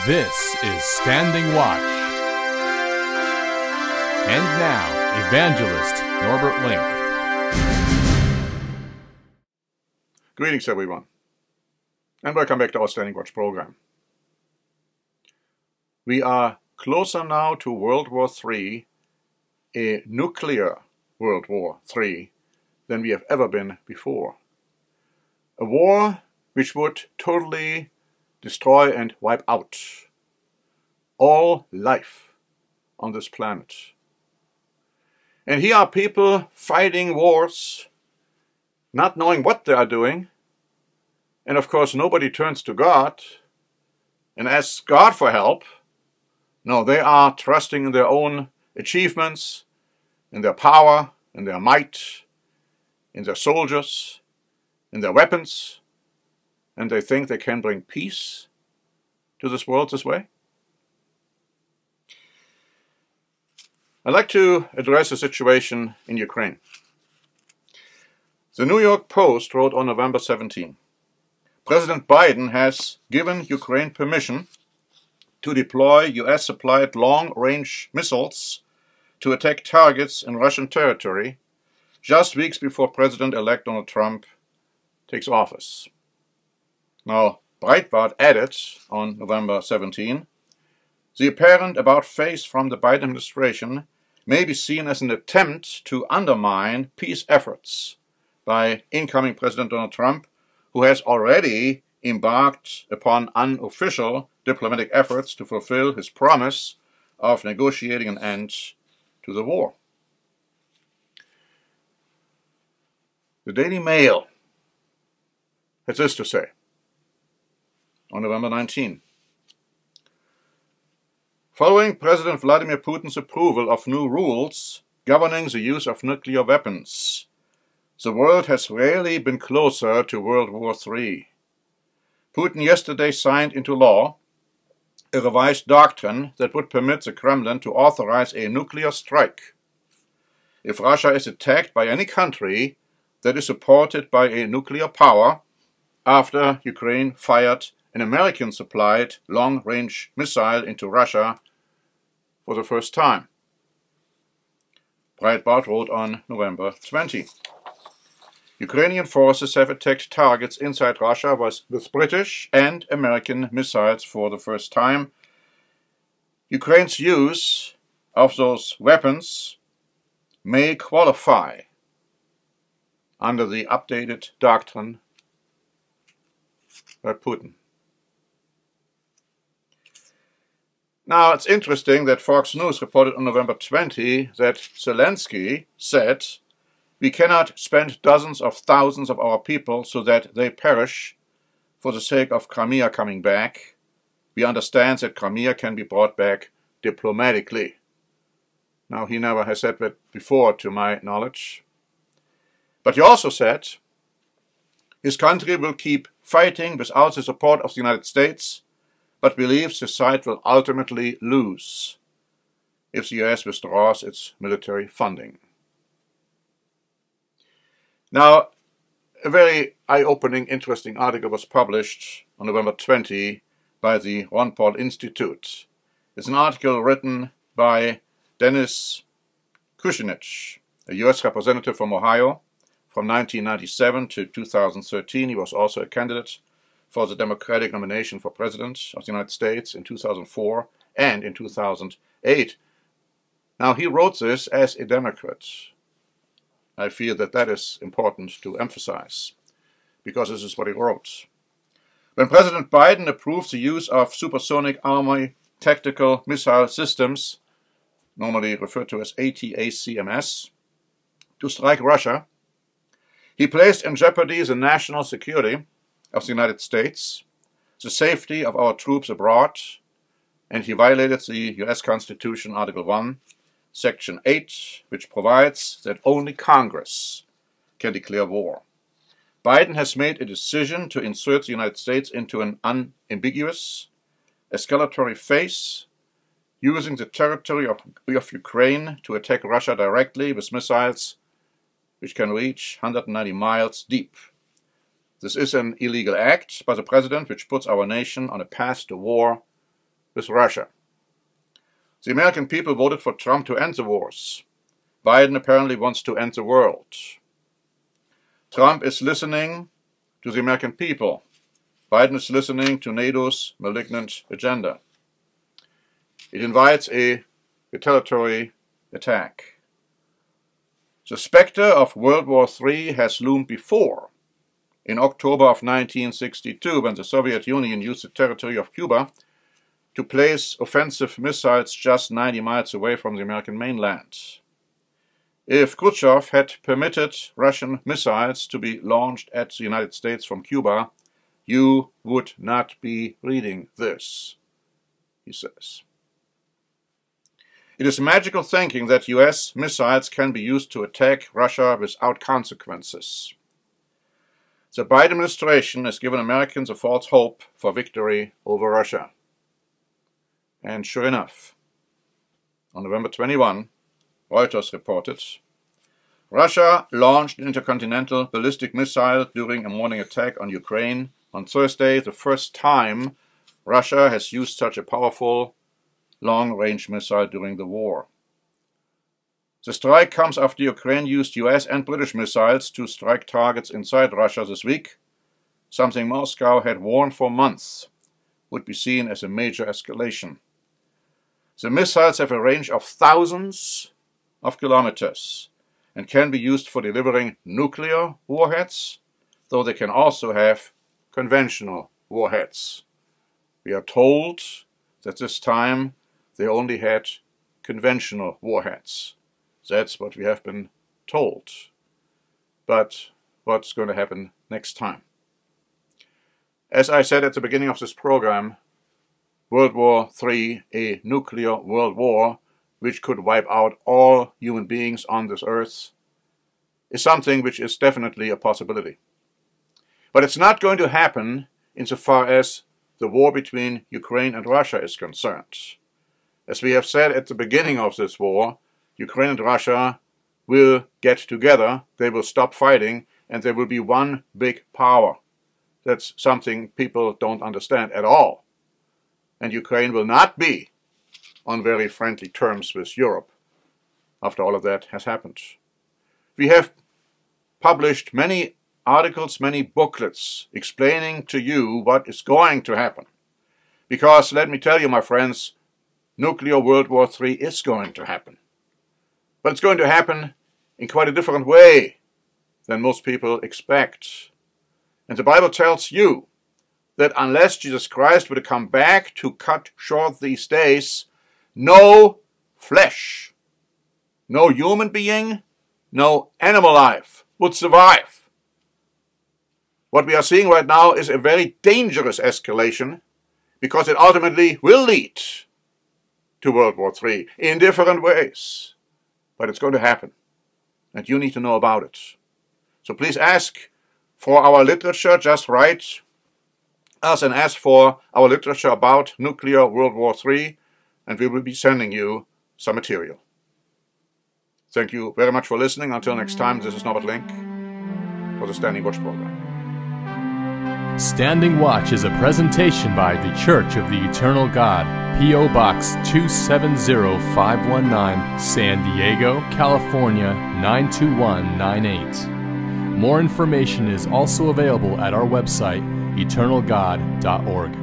This is Standing Watch. And now, Evangelist Norbert Link. Greetings, everyone, and welcome back to our Standing Watch program. We are closer now to World War III, a nuclear World War III, than we have ever been before. A war which would totally destroy and wipe out all life on this planet. And here are people fighting wars, not knowing what they are doing, and of course nobody turns to God and asks God for help. No, they are trusting in their own achievements, in their power, in their might, in their soldiers, in their weapons, and they think they can bring peace to this world this way? I'd like to address the situation in Ukraine. The New York Post wrote on November 17, President Biden has given Ukraine permission to deploy US-supplied long-range missiles to attack targets in Russian territory just weeks before President-elect Donald Trump takes office. Now, Breitbart added on November 17, the apparent about-face from the Biden administration may be seen as an attempt to undermine peace efforts by incoming President Donald Trump, who has already embarked upon unofficial diplomatic efforts to fulfill his promise of negotiating an end to the war. The Daily Mail has this to say on November 19. Following President Vladimir Putin's approval of new rules governing the use of nuclear weapons, the world has rarely been closer to World War III. Putin yesterday signed into law a revised doctrine that would permit the Kremlin to authorize a nuclear strike if Russia is attacked by any country that is supported by a nuclear power after Ukraine fired an American-supplied long-range missile into Russia for the first time. Breitbart wrote on November 20. Ukrainian forces have attacked targets inside Russia with British and American missiles for the first time. Ukraine's use of those weapons may qualify under the updated doctrine by Putin. Now, it's interesting that Fox News reported on November 20 that Zelensky said, "We cannot spend dozens of thousands of our people so that they perish for the sake of Crimea coming back. We understand that Crimea can be brought back diplomatically." Now, he never has said that before, to my knowledge. But he also said his country will keep fighting without the support of the United States, but believes the side will ultimately lose if the US withdraws its military funding. Now, a very eye-opening, interesting article was published on November 20 by the Ron Paul Institute. It's an article written by Dennis Kucinich, a US representative from Ohio. From 1997 to 2013, he was also a candidate for the Democratic nomination for President of the United States in 2004 and in 2008. Now, he wrote this as a Democrat. I feel that that is important to emphasize, because this is what he wrote. When President Biden approved the use of supersonic Army tactical missile systems, normally referred to as ATACMS, to strike Russia, he placed in jeopardy the national security of the United States, the safety of our troops abroad, and he violated the US Constitution, Article 1, Section 8, which provides that only Congress can declare war. Biden has made a decision to insert the United States into an unambiguous, escalatory phase, using the territory of Ukraine to attack Russia directly with missiles which can reach 190 miles deep. This is an illegal act by the president which puts our nation on a path to war with Russia. The American people voted for Trump to end the wars. Biden apparently wants to end the world. Trump is listening to the American people. Biden is listening to NATO's malignant agenda. It invites a retaliatory attack. The spectre of World War III has loomed before. In October of 1962, when the Soviet Union used the territory of Cuba to place offensive missiles just 90 miles away from the American mainland. If Khrushchev had permitted Russian missiles to be launched at the United States from Cuba, you would not be reading this, he says. It is magical thinking that US missiles can be used to attack Russia without consequences. The Biden administration has given Americans a false hope for victory over Russia. And sure enough, on November 21, Reuters reported, Russia launched an intercontinental ballistic missile during a morning attack on Ukraine on Thursday, the first time Russia has used such a powerful long-range missile during the war. The strike comes after Ukraine used US and British missiles to strike targets inside Russia this week, something Moscow had warned for months would be seen as a major escalation. The missiles have a range of thousands of kilometers and can be used for delivering nuclear warheads, though they can also have conventional warheads. We are told that this time they only had conventional warheads. That's what we have been told. But what's going to happen next time? As I said at the beginning of this program, World War III, a nuclear world war, which could wipe out all human beings on this earth, is something which is definitely a possibility. But it's not going to happen insofar as the war between Ukraine and Russia is concerned. As we have said at the beginning of this war, Ukraine and Russia will get together, they will stop fighting, and there will be one big power. That's something people don't understand at all. And Ukraine will not be on very friendly terms with Europe after all of that has happened. We have published many articles, many booklets explaining to you what is going to happen. Because, let me tell you, my friends, nuclear World War III is going to happen. But it's going to happen in quite a different way than most people expect. And the Bible tells you that unless Jesus Christ were to come back to cut short these days, no flesh, no human being, no animal life would survive. What we are seeing right now is a very dangerous escalation because it ultimately will lead to World War III in different ways. But it's going to happen, and you need to know about it. So please ask for our literature, just write us and ask for our literature about nuclear World War III, and we will be sending you some material. Thank you very much for listening. Until next time, this is Norbert Link for the Standing Watch program. Standing Watch is a presentation by the Church of the Eternal God, P.O. Box 270519, San Diego, California 92198. More information is also available at our website, eternalgod.org.